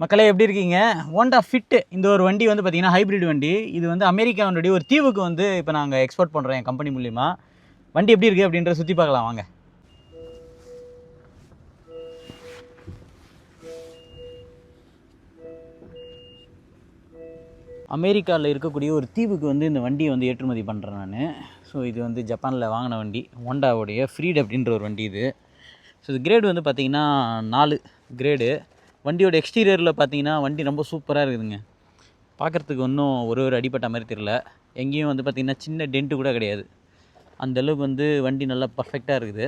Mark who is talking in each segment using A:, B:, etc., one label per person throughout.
A: மக்களே எப்படி இருக்கீங்க? ஹோண்டா ஃபிட் இந்த ஒரு வண்டி வந்து பார்த்தீங்கன்னா ஹைப்ரிட் வண்டி. இது வந்து அமெரிக்காவுடைய ஒரு தீவுக்கு வந்து இப்போ நாங்கள் எக்ஸ்போர்ட் பண்ணுறோம் என் கம்பெனி மூலிமா. வண்டி எப்படி இருக்குது அப்படின்றத சுற்றி பார்க்கலாம் வாங்க. அமெரிக்காவில் இருக்கக்கூடிய ஒரு தீவுக்கு வந்து இந்த வண்டியை வந்து ஏற்றுமதி பண்ணுறேன் நான். ஸோ இது வந்து ஜப்பானில் வாங்கின வண்டி, ஹோண்டாவுடைய ஃப்ரீட் அப்படின்ற ஒரு வண்டி இது. ஸோ இது கிரேடு வந்து பார்த்திங்கன்னா 4 கிரேடு. வண்டியோட எக்ஸ்டீரியரில் பார்த்தீங்கன்னா வண்டி ரொம்ப சூப்பராக இருக்குதுங்க. பார்க்குறதுக்கு ஒன்றும் ஒரு அடிப்பட்ட மாதிரி தெரியல. எங்கேயும் வந்து பார்த்திங்கன்னா சின்ன டென்ட்டு கூட கிடையாது. அந்தளவுக்கு வந்து வண்டி நல்லா பர்ஃபெக்டாக இருக்குது.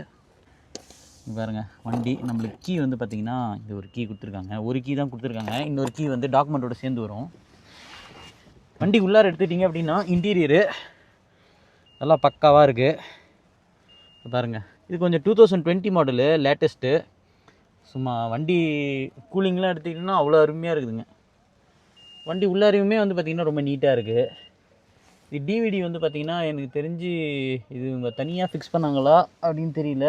A: பாருங்கள், வண்டி நம்மளுக்கு கீ வந்து பார்த்திங்கன்னா இது ஒரு கீ கொடுத்துருக்காங்க. ஒரு கீ தான் கொடுத்துருக்காங்க, இன்னொரு கீ வந்து டாக்குமெண்ட்டோட சேர்ந்து வரும். வண்டி உள்ளார எடுத்துக்கிட்டிங்க அப்படின்னா இன்டீரியரு நல்லா பக்காவாக இருக்குது. பாருங்கள், இது கொஞ்சம் 2020 மாடலு, லேட்டஸ்ட்டு. சும்மா வண்டி கூலிங்லாம் எடுத்துக்கிட்டிங்கன்னா அவ்வளோ அருமையாக இருக்குதுங்க. வண்டி உள்ளாரையுமே வந்து பார்த்திங்கன்னா ரொம்ப நீட்டாக இருக்குது. இது டிவிடி வந்து பார்த்திங்கன்னா எனக்கு தெரிஞ்சு இது இவங்க தனியாக ஃபிக்ஸ் பண்ணாங்களா அப்படின்னு தெரியல.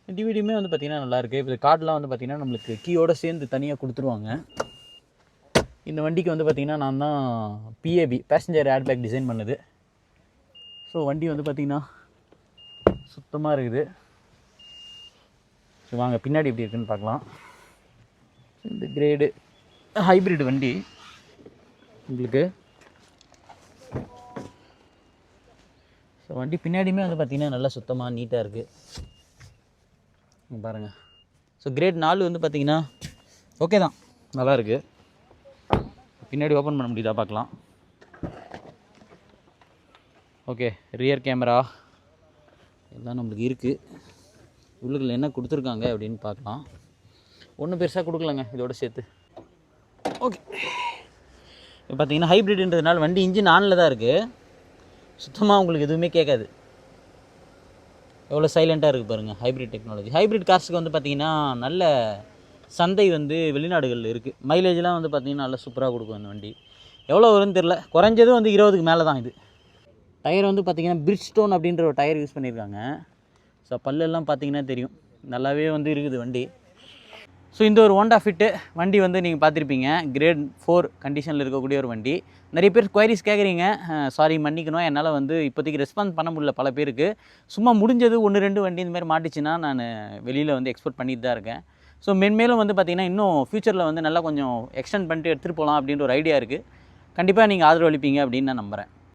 A: டிவிடியுமே வந்து பார்த்திங்கன்னா நல்லாயிருக்கு. இப்போ கார்டெலாம் வந்து பார்த்திங்கன்னா நம்மளுக்கு கீயோடு சேர்ந்து தனியாக கொடுத்துருவாங்க. இந்த வண்டிக்கு வந்து பார்த்திங்கன்னா நான் தான் பிஏபி பேசஞ்சர் ஏர்பேக் டிசைன் பண்ணுது. ஸோ வண்டி வந்து பார்த்திங்கன்னா சுத்தமாக இருக்குது. ஸோ வாங்க பின்னாடி எப்படி இருக்குதுன்னு பார்க்கலாம். இந்த கிரேடு ஹைப்ரிட் வண்டி உங்களுக்கு. ஸோ வண்டி பின்னாடியுமே வந்து பார்த்திங்கன்னா நல்லா சுத்தமாக நீட்டாக இருக்குது பாருங்கள். ஸோ கிரேட் 4 வந்து பார்த்திங்கன்னா ஓகே தான், நல்லாயிருக்கு. பின்னாடி ஓப்பன் பண்ண முடியுதா பார்க்கலாம். ஓகே, ரியர் கேமரா எல்லாம் நம்மளுக்கு இருக்குது. உள்ளுக்குள்ள என்ன கொடுத்துருக்காங்க அப்படின்னு பார்க்கலாம். ஒன்றும் பெருசாக கொடுக்கலங்க இதோட சேர்த்து. ஓகே, இப்போ பார்த்தீங்கன்னா ஹைப்ரிட்ன்றதுனால வண்டி இன்ஜின் ஆனில் தான் இருக்குது. சுத்தமாக உங்களுக்கு எதுவுமே கேட்காது. எவ்வளோ சைலண்ட்டாக இருக்குது பாருங்கள். Hybrid technology. ஹைப்ரிட் கார்ஸுக்கு வந்து பார்த்திங்கன்னா நல்ல சந்தை வந்து வெளிநாடுகளில் இருக்குது. மைலேஜ்லாம் வந்து பார்த்திங்கன்னா நல்லா சூப்பராக கொடுக்கும் அந்த வண்டி. எவ்வளோ வரும்னு தெரில, குறைஞ்சதும் வந்து 20க்கு மேலே தான் இது. டயர் வந்து பார்த்திங்கன்னா பிரிட்ஜ்ஸ்டோன் அப்படின்ற ஒரு டயர் யூஸ் பண்ணியிருக்காங்க. ஸோ பல்லெல்லாம் பார்த்திங்கன்னா தெரியும், நல்லாவே வந்து இருக்குது வண்டி. ஸோ இந்த ஒரு ஹோண்டா ஃபிட்டு வண்டி வந்து நீங்கள் பார்த்துருப்பீங்க. கிரேட் 4 கண்டிஷனில் இருக்கக்கூடிய ஒரு வண்டி. நிறைய பேர் குவைரிஸ் கேட்குறீங்க. சாரி, மன்னிக்கணும், என்னால் வந்து இப்போதைக்கு ரெஸ்பான்ஸ் பண்ண முடியல பல பேருக்கு. சும்மா முடிஞ்சது 1-2 வண்டி இந்த மாதிரி மாட்டிச்சுன்னா நான் வெளியில் வந்து எக்ஸ்போர்ட் பண்ணிட்டு தான் இருக்கேன். ஸோ மென்மேலும் வந்து பார்த்திங்கன்னா இன்னும் ஃப்யூச்சரில் வந்து நல்லா கொஞ்சம் எக்ஸ்டெண்ட் பண்ணிட்டு எடுத்துகிட்டு போகலாம் அப்படின்ற ஒரு ஐடியா இருக்குது. கண்டிப்பாக நீங்கள் ஆதரவு அளிப்பீங்க அப்படின்னு நான் நம்புகிறேன்.